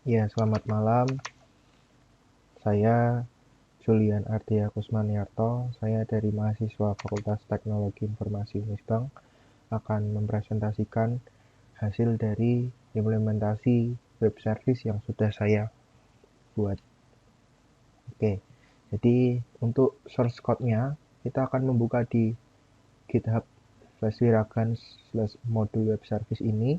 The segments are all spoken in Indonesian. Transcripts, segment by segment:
Ya, selamat malam. Saya Julian Ardia Kusmaniarto. Saya dari mahasiswa Fakultas Teknologi Informasi Unisbank akan mempresentasikan hasil dari implementasi web service yang sudah saya buat. Oke, jadi untuk source code-nya kita akan membuka di github/wiragan/modul web service ini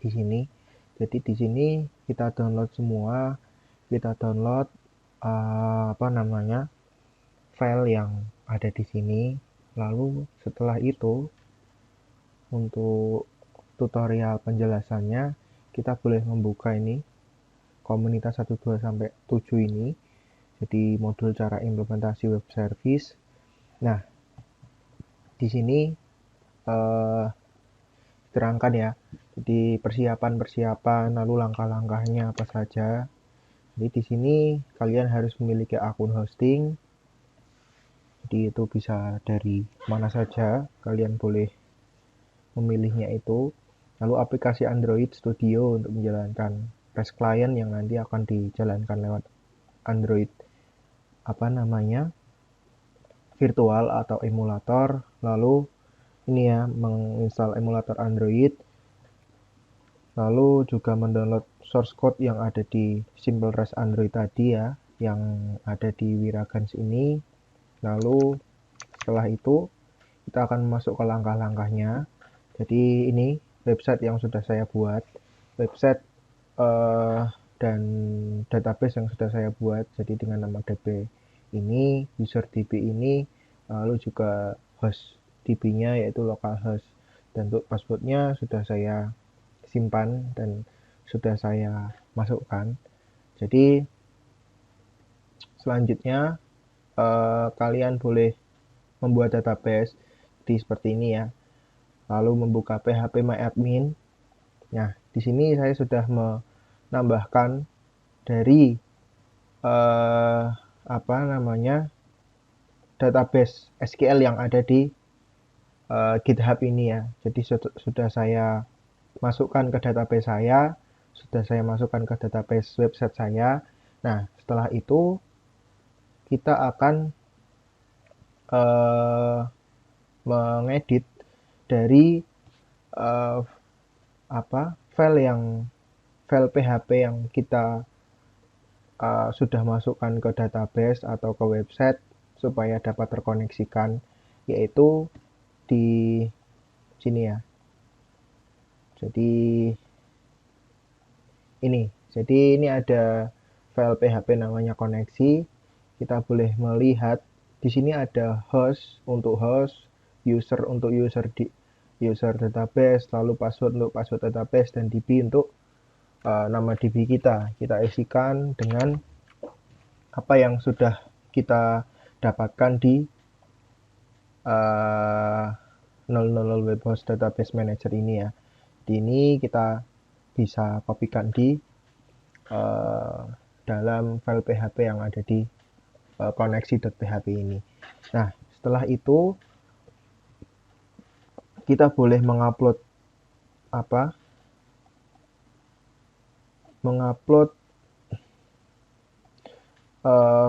di sini. Jadi di sini kita download semua, kita download file yang ada di sini. Lalu setelah itu untuk tutorial penjelasannya kita boleh membuka ini komunitas 12 sampai 7 ini. Jadi modul cara implementasi web service. Nah, di sini terangkan ya. Jadi persiapan lalu langkah-langkahnya apa saja. Jadi di sini kalian harus memiliki akun hosting. Jadi itu bisa dari mana saja, kalian boleh memilihnya itu. Lalu aplikasi Android Studio untuk menjalankan REST client yang nanti akan dijalankan lewat Android virtual atau emulator. Lalu ini ya, menginstal emulator Android. Lalu juga mendownload source code yang ada di Simple REST Android tadi ya, yang ada di Wiragans ini. Lalu setelah itu kita akan masuk ke langkah-langkahnya. Jadi ini website yang sudah saya buat, website dan database yang sudah saya buat. Jadi dengan nama DB ini, user DB ini, lalu juga host DB-nya yaitu localhost. Dan untuk passwordnya sudah saya simpan dan sudah saya masukkan. Jadi selanjutnya kalian boleh membuat database seperti ini ya. Lalu membuka phpMyAdmin. Nah, di sini saya sudah menambahkan dari database SQL yang ada di GitHub ini ya. Jadi sudah saya masukkan ke database saya, sudah saya masukkan ke database website saya. Nah, setelah itu kita akan mengedit dari file PHP yang kita sudah masukkan ke database atau ke website supaya dapat terkoneksikan, yaitu di sini ya. Jadi ini ada file PHP namanya koneksi. Kita boleh melihat di sini ada host untuk host, user untuk user database, lalu password untuk password database, dan DB untuk nama DB kita. Kita isikan dengan apa yang sudah kita dapatkan di 000 web host database manager ini ya. Di ini kita bisa kopikan di dalam file PHP yang ada di koneksi.php ini. Nah, setelah itu kita boleh mengupload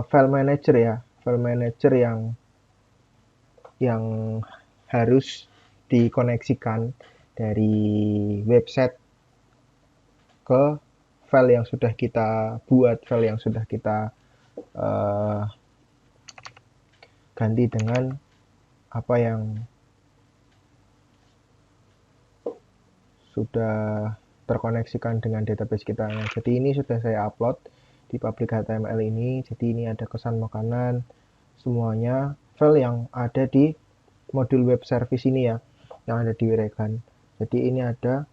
file manager ya, file manager yang harus dikoneksikan dari website ke file yang sudah kita buat, file yang sudah kita ganti dengan apa yang sudah terkoneksikan dengan database kita. Nah, jadi ini sudah saya upload di public HTML ini. Jadi ini ada kesan makanan, semuanya file yang ada di modul web service ini ya, yang ada di Wiragan. Jadi ini ada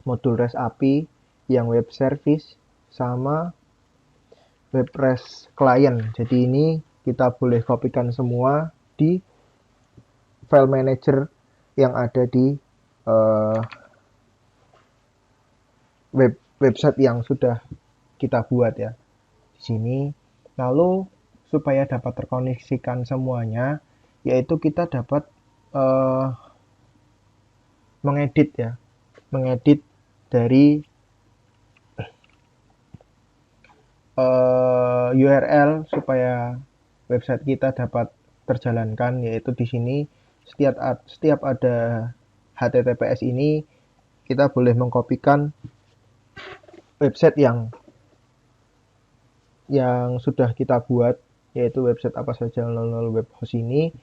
modul REST API yang web service sama web REST client. Jadi ini kita boleh kopikan semua di file manager yang ada di website yang sudah kita buat ya di sini. Lalu supaya dapat terkoneksikan semuanya, yaitu kita dapat mengedit dari URL supaya website kita dapat terjalankan, yaitu di sini setiap ada HTTPS ini kita boleh mengkopikan website yang sudah kita buat, yaitu website apa saja 00 web host ini.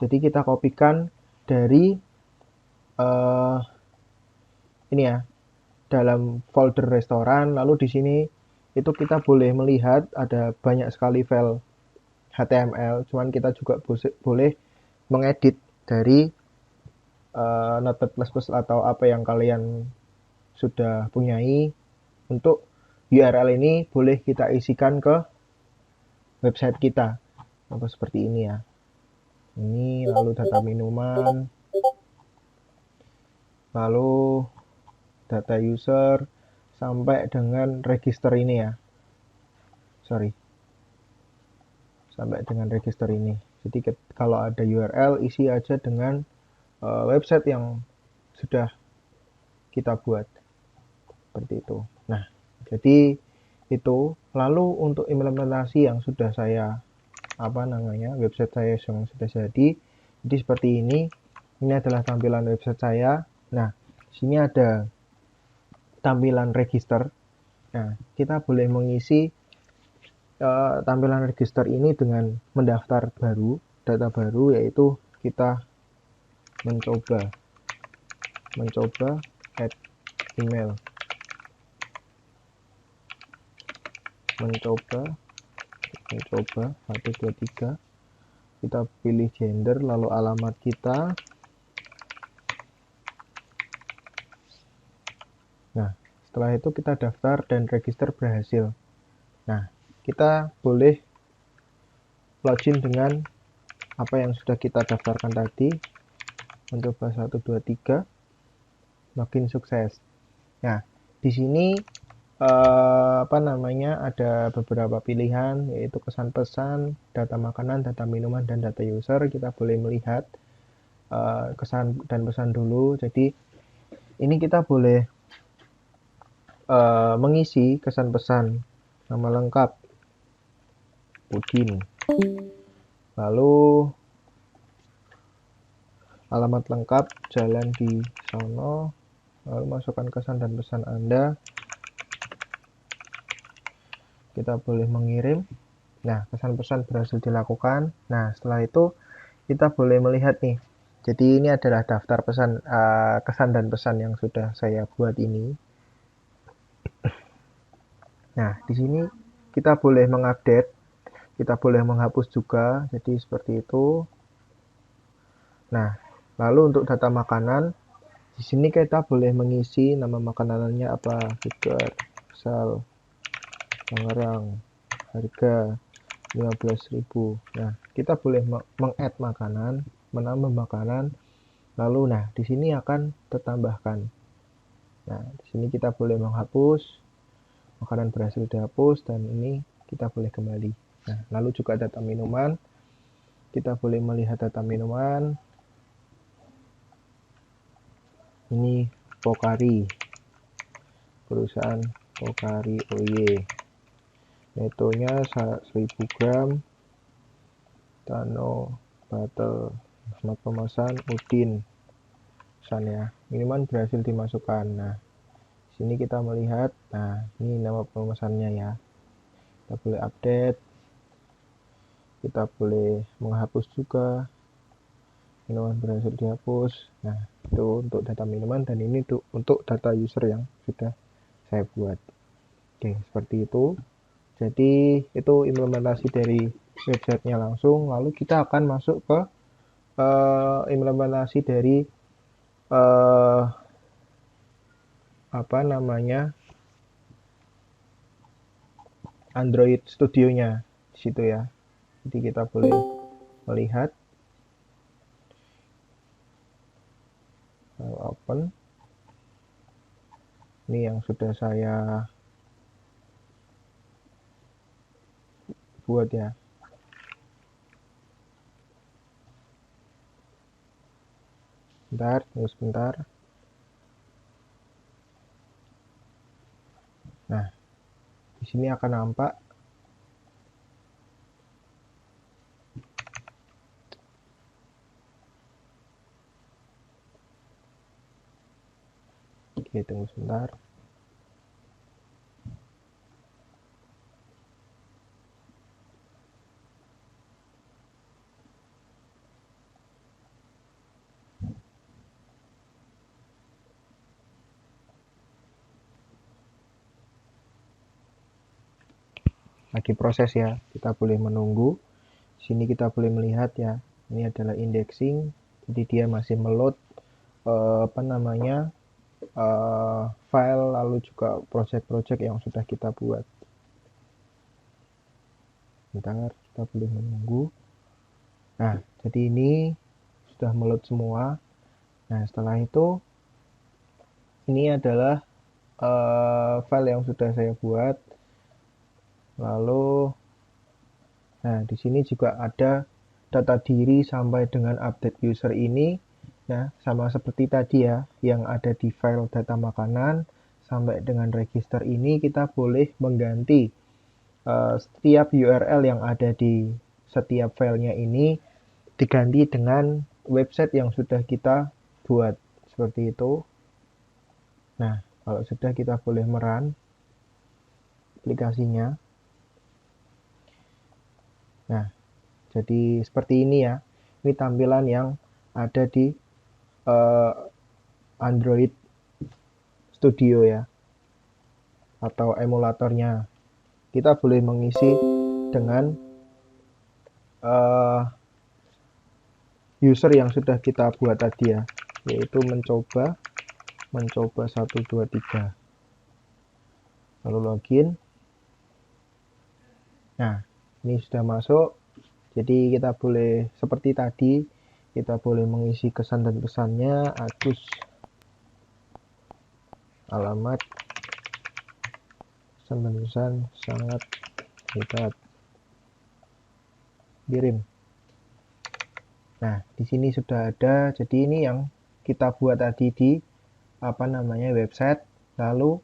Jadi kita kopikan dari ini ya, dalam folder restoran. Lalu di sini itu kita boleh melihat ada banyak sekali file HTML, cuman kita juga boleh mengedit dari Notepad++ atau apa yang kalian sudah punyai. Untuk URL ini boleh kita isikan ke website kita, apa seperti ini ya. Ini lalu data minuman, lalu data user sampai dengan register ini ya. Sampai dengan register ini. Jadi kalau ada URL isi aja dengan website yang sudah kita buat. Seperti itu. Nah, jadi itu. Lalu untuk implementasi yang sudah saya website saya yang sudah jadi seperti ini. Ini adalah tampilan website saya. Nah, sini ada tampilan register. Nah, kita boleh mengisi tampilan register ini dengan mendaftar data baru, yaitu kita mencoba add email, mencoba 123, kita pilih gender, lalu alamat kita. Nah, setelah itu kita daftar dan register berhasil. Nah, kita boleh login dengan apa yang sudah kita daftarkan tadi. Mencoba 123, login sukses. Nah, di sini ada beberapa pilihan, yaitu kesan pesan, data makanan, data minuman, dan data user. Kita boleh melihat kesan dan pesan dulu. Jadi ini kita boleh mengisi kesan pesan, nama lengkap Udin, lalu alamat lengkap, jalan di sono, lalu masukkan kesan dan pesan Anda. Kita boleh mengirim. Nah, kesan pesan berhasil dilakukan. Nah, setelah itu kita boleh melihat nih. Jadi ini adalah daftar pesan kesan dan pesan yang sudah saya buat ini. Nah, di sini kita boleh mengupdate, kita boleh menghapus juga. Jadi seperti itu. Nah, lalu untuk data makanan, di sini kita boleh mengisi nama makanannya apa, burger, sal, Tangerang, harga 15.000. Nah, kita boleh meng-add makanan, menambah makanan. Lalu di sini akan tertambahkan. Nah, di sini kita boleh menghapus, makanan berhasil dihapus, dan ini kita boleh kembali. Nah, lalu juga data minuman. Kita boleh melihat data minuman. Ini Pokari, perusahaan Pokari OY. Netonya 1000 gram, Tano Battle, Smart pemesan Udin, ya. Minuman berhasil dimasukkan. Nah, sini kita melihat, nah ini nama pemesannya ya. Kita boleh update, kita boleh menghapus juga. Minuman berhasil dihapus. Nah, itu untuk data minuman, dan ini untuk data user yang sudah saya buat. Oke, seperti itu. Jadi itu implementasi dari websitenya langsung. Lalu kita akan masuk ke implementasi dari Android Studio-nya di situ ya. Jadi kita boleh melihat, open. Ini yang sudah saya buat ya. Tunggu sebentar. Nah, di sini akan nampak Oke, tunggu sebentar. Lagi proses ya, kita boleh menunggu. Sini kita boleh melihat ya, ini adalah indexing, jadi dia masih meload file lalu juga project-project yang sudah kita buat. Bentar, kita boleh menunggu. Nah, jadi ini sudah meload semua. Nah, setelah itu ini adalah file yang sudah saya buat. Lalu nah, di sini juga ada data diri sampai dengan update user ini ya, sama seperti tadi ya, yang ada di file data makanan sampai dengan register ini kita boleh mengganti setiap URL yang ada di setiap filenya ini diganti dengan website yang sudah kita buat seperti itu. Nah, kalau sudah kita boleh merun aplikasinya. Nah, jadi seperti ini ya. Ini tampilan yang ada di Android Studio ya, atau emulatornya. Kita boleh mengisi dengan user yang sudah kita buat tadi ya, yaitu mencoba 123. Lalu login. Nah, ini sudah masuk. Jadi kita boleh seperti tadi, kita boleh mengisi kesan dan pesannya. Agus, alamat, kesan dan pesan sangat hebat, kirim. Nah, di sini sudah ada. Jadi ini yang kita buat tadi di website. Lalu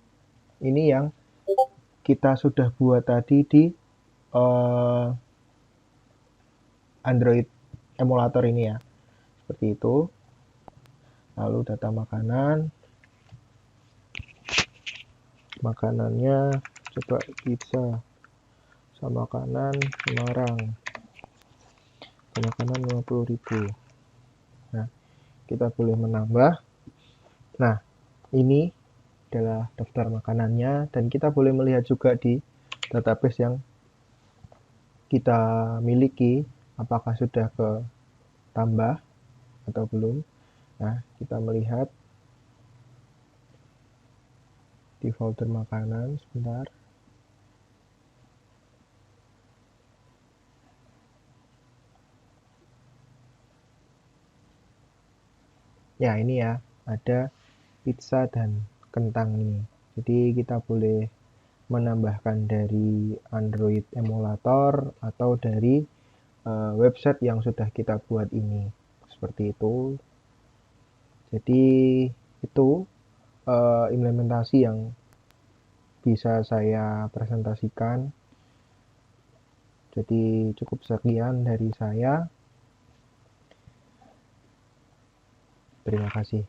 ini yang kita sudah buat tadi di Android emulator ini ya, seperti itu. Lalu data makanannya coba pizza sama makanan Semarang, makanan 50.000. Nah, kita boleh menambah. Nah, ini adalah daftar makanannya, dan kita boleh melihat juga di database yang kita miliki apakah sudah ke tambah atau belum. Nah, kita melihat di folder makanan sebentar. Ya, ini ya, ada pizza dan kentang ini. Jadi kita boleh menambahkan dari Android emulator atau dari website yang sudah kita buat ini. Seperti itu. Jadi itu implementasi yang bisa saya presentasikan. Jadi cukup sekian dari saya. Terima kasih.